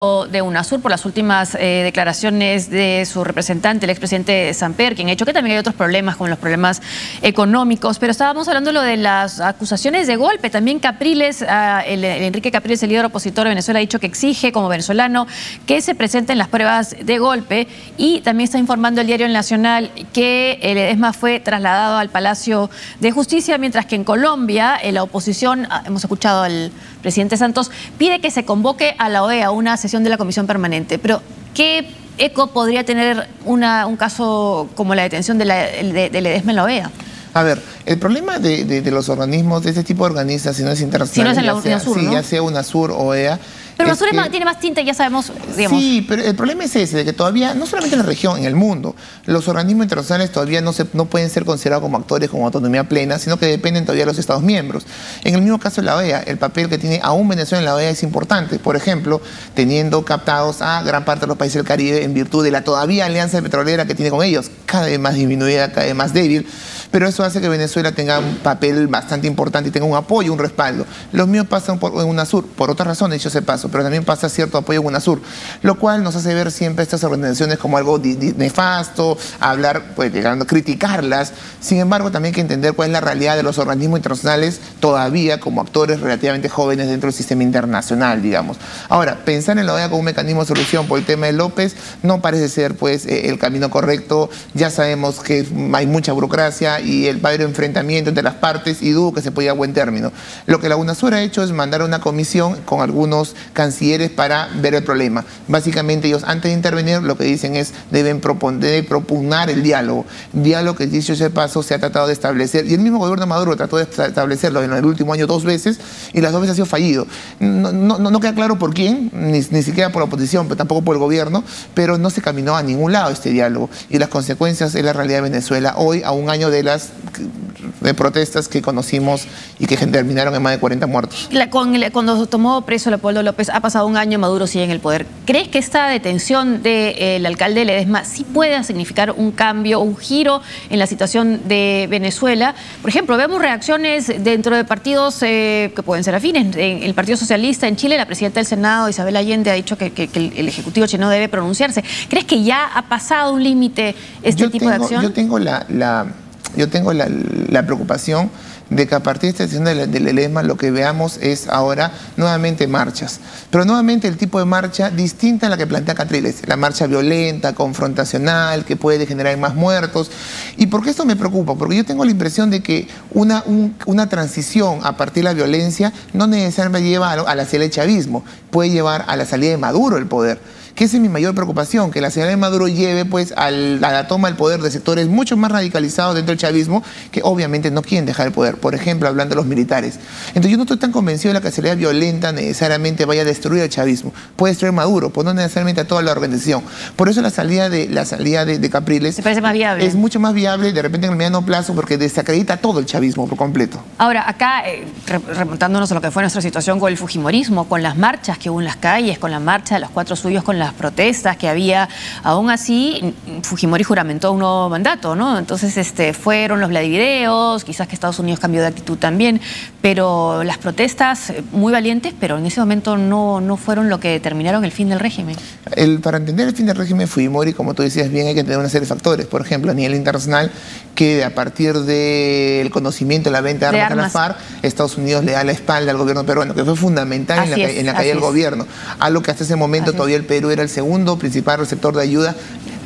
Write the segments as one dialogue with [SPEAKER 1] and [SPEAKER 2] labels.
[SPEAKER 1] de UNASUR por las últimas declaraciones de su representante, el expresidente Samper, quien ha hecho que también hay otros problemas, como los problemas económicos. Pero estábamos hablando de las acusaciones de golpe. También Capriles, Enrique Capriles, el líder opositor de Venezuela, ha dicho que exige como venezolano que se presenten las pruebas de golpe. Y también está informando el diario El Nacional que el Ledesma fue trasladado al Palacio de Justicia, mientras que en Colombia la oposición, hemos escuchado al presidente Santos, pide que se convoque a la OEA, una sesión de la Comisión Permanente. Pero, ¿qué eco podría tener un caso como la detención de Ledesma en la OEA?
[SPEAKER 2] A ver, el problema de los organismos, de este tipo de organizaciones internacionales,
[SPEAKER 1] si no es en la UNASUR, ¿no?
[SPEAKER 2] ya sea UNASUR o OEA.
[SPEAKER 1] Pero UNASUR tiene más tinta, ya sabemos, digamos.
[SPEAKER 2] Sí, pero el problema es ese, de que todavía, no solamente en la región, en el mundo, los organismos internacionales todavía no pueden ser considerados como actores con autonomía plena, sino que dependen todavía de los Estados miembros. En el mismo caso de la OEA, el papel que tiene aún Venezuela en la OEA es importante. Por ejemplo, teniendo captados a gran parte de los países del Caribe en virtud de la todavía alianza petrolera que tiene con ellos, cada vez más disminuida, cada vez más débil, pero eso hace que Venezuela tenga un papel bastante importante y tenga un apoyo, un respaldo. Los míos pasan en UNASUR, por otras razones, dicho ese paso, pero también pasa cierto apoyo en UNASUR, lo cual nos hace ver siempre a estas organizaciones como algo nefasto, hablar, pues, criticarlas. Sin embargo, también hay que entender cuál es la realidad de los organismos internacionales todavía como actores relativamente jóvenes dentro del sistema internacional, digamos. Ahora, pensar en la OEA como un mecanismo de solución por el tema de López no parece ser, pues, el camino correcto. Ya sabemos que hay mucha burocracia y el padre enfrentamiento entre las partes, y dudo que se pueda ir a buen término. Lo que la UNASUR ha hecho es mandar a una comisión con algunos cancilleres para ver el problema. Básicamente ellos, antes de intervenir, lo que dicen es deben propugnar el diálogo que, dicho ese paso, se ha tratado de establecer, y el mismo gobierno de Maduro trató de establecerlo en el último año 2 veces, y las 2 veces ha sido fallido. No queda claro por quién, ni siquiera por la oposición, pero tampoco por el gobierno, pero no se caminó a ningún lado este diálogo, y las consecuencias es la realidad de Venezuela hoy, a un año de las protestas que conocimos y que terminaron en más de 40 muertos.
[SPEAKER 1] Cuando tomó preso Leopoldo López, ha pasado un año, Maduro sigue en el poder. ¿Crees que esta detención del alcalde Ledesma sí pueda significar un cambio, un giro en la situación de Venezuela? Por ejemplo, vemos reacciones dentro de partidos que pueden ser afines. En el Partido Socialista en Chile, la presidenta del Senado, Isabel Allende, ha dicho que el Ejecutivo chileno debe pronunciarse. ¿Crees que ya ha pasado un límite este tipo de acción?
[SPEAKER 2] Yo tengo la preocupación de que a partir de esta decisión del Ledesma lo que veamos es ahora nuevamente marchas, pero nuevamente el tipo de marcha distinta a la que plantea Capriles, la marcha violenta, confrontacional, que puede generar más muertos. ¿Y por qué esto me preocupa? Porque yo tengo la impresión de que una transición a partir de la violencia no necesariamente lleva hacia el chavismo, puede llevar a la salida de Maduro del poder. Que esa es mi mayor preocupación, que la salida de Maduro lleve, pues, a la toma del poder de sectores mucho más radicalizados dentro del chavismo, que obviamente no quieren dejar el poder. Por ejemplo, hablando de los militares. Entonces yo no estoy tan convencido de que la salida violenta necesariamente vaya a destruir el chavismo. Puede destruir Maduro, pues no necesariamente a toda la organización. Por eso la salida de Capriles
[SPEAKER 1] ¿te parece más viable?
[SPEAKER 2] Es mucho más viable, de repente en el mediano plazo, porque desacredita todo el chavismo por completo.
[SPEAKER 1] Ahora, acá, remontándonos a lo que fue nuestra situación con el fujimorismo, con las marchas que hubo en las calles, con la marcha de los 4 suyos, con las protestas que había, aún así Fujimori juramentó un nuevo mandato, ¿no? Entonces fueron los vladivideos, quizás que Estados Unidos cambió de actitud también, pero las protestas muy valientes, pero en ese momento no fueron lo que determinaron el fin del régimen.
[SPEAKER 2] Para entender el fin del régimen Fujimori, como tú decías bien, hay que tener una serie de factores. Por ejemplo, a nivel internacional, que a partir del conocimiento de la venta de armas a la FARC, Estados Unidos le da la espalda al gobierno peruano, que fue fundamental en la caída del gobierno. Algo que hasta ese momento todavía el Perú era el segundo principal receptor de ayuda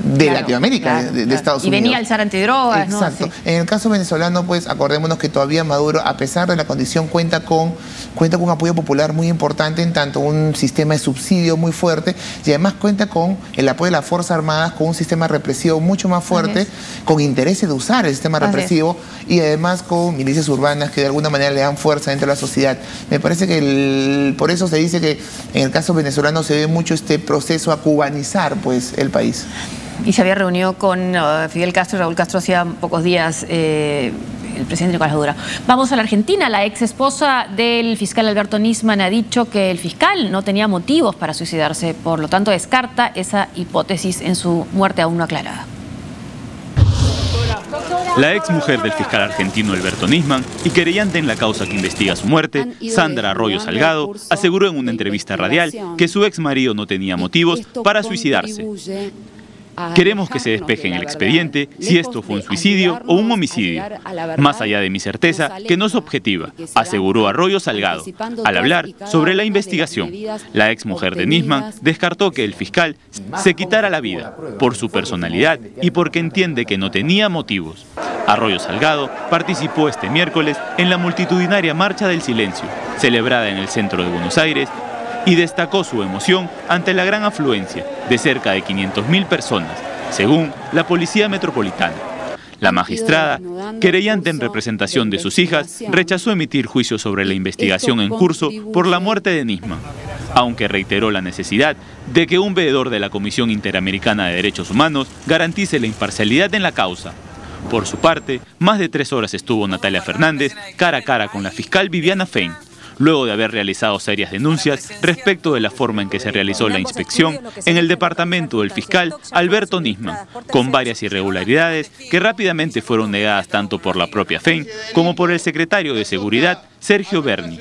[SPEAKER 2] de Latinoamérica, de Estados Unidos.
[SPEAKER 1] Y venía el SAR antidrogas, ¿no?
[SPEAKER 2] Exacto. En el caso venezolano, pues, acordémonos que todavía Maduro, a pesar de la condición, cuenta con un apoyo popular muy importante, en tanto un sistema de subsidio muy fuerte, y además cuenta con el apoyo de las Fuerzas Armadas, con un sistema represivo mucho más fuerte, con intereses de usar el sistema represivo, y además con milicias urbanas que de alguna manera le dan fuerza dentro de la sociedad. Me parece que por eso se dice que en el caso venezolano se ve mucho este proceso a cubanizar, pues, el país.
[SPEAKER 1] Y se había reunido con Fidel Castro y Raúl Castro hacía pocos días, el presidente Nicolás Maduro. Vamos a la Argentina. La ex esposa del fiscal Alberto Nisman ha dicho que el fiscal no tenía motivos para suicidarse, por lo tanto descarta esa hipótesis en su muerte aún no aclarada.
[SPEAKER 3] Doctora. La ex mujer del fiscal argentino Alberto Nisman y querellante en la causa que investiga su muerte, Sandra Arroyo Salgado, aseguró en una entrevista radial que su ex marido no tenía motivos para suicidarse. Queremos que se despeje en el expediente si esto fue un suicidio o un homicidio, más allá de mi certeza que no es objetiva, aseguró Arroyo Salgado. Al hablar sobre la investigación, la ex mujer de Nisman descartó que el fiscal se quitara la vida por su personalidad y porque entiende que no tenía motivos. Arroyo Salgado participó este miércoles en la multitudinaria Marcha del Silencio, celebrada en el centro de Buenos Aires, y destacó su emoción ante la gran afluencia de cerca de 500.000 personas, según la Policía Metropolitana. La magistrada, querellante en representación de sus hijas, rechazó emitir juicio sobre la investigación en curso por la muerte de Nisman, aunque reiteró la necesidad de que un veedor de la Comisión Interamericana de Derechos Humanos garantice la imparcialidad en la causa. Por su parte, más de 3 horas estuvo Natalia Fernández cara a cara con la fiscal Viviana Fein, luego de haber realizado serias denuncias respecto de la forma en que se realizó la inspección en el departamento del fiscal Alberto Nisman, con varias irregularidades que rápidamente fueron negadas tanto por la propia Fein como por el secretario de Seguridad, Sergio Berni.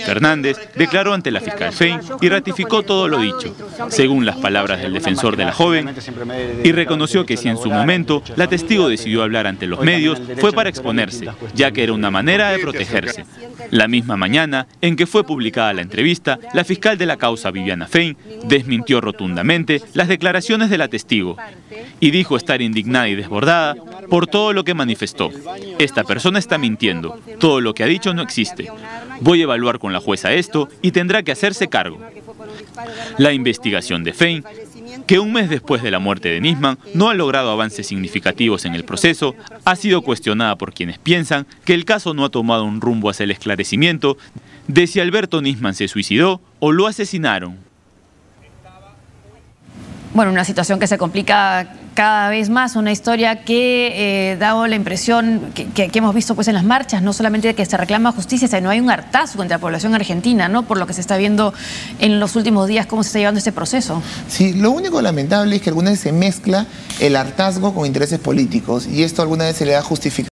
[SPEAKER 3] Fernández declaró ante la fiscal Fein y ratificó todo lo dicho, según las palabras del defensor de la joven, y reconoció que si en su momento la testigo decidió hablar ante los medios fue para exponerse, ya que era una manera de protegerse. La misma mañana en que fue publicada la entrevista, la fiscal de la causa, Viviana Fein, desmintió rotundamente las declaraciones de la testigo y dijo estar indignada y desbordada por todo lo que manifestó. Esta persona está mintiendo, todo lo que ha dicho no existe. Voy a evaluar con la jueza esto y tendrá que hacerse cargo. La investigación de Fein, que un mes después de la muerte de Nisman no ha logrado avances significativos en el proceso, ha sido cuestionada por quienes piensan que el caso no ha tomado un rumbo hacia el esclarecimiento de si Alberto Nisman se suicidó o lo asesinaron.
[SPEAKER 1] Bueno, una situación que se complica cada vez más, una historia que da la impresión que hemos visto pues en las marchas, no solamente que se reclama justicia, sino hay un hartazgo contra la población argentina, ¿no? Por lo que se está viendo en los últimos días, cómo se está llevando este proceso.
[SPEAKER 2] Sí, lo único lamentable es que alguna vez se mezcla el hartazgo con intereses políticos y esto alguna vez se le da justificación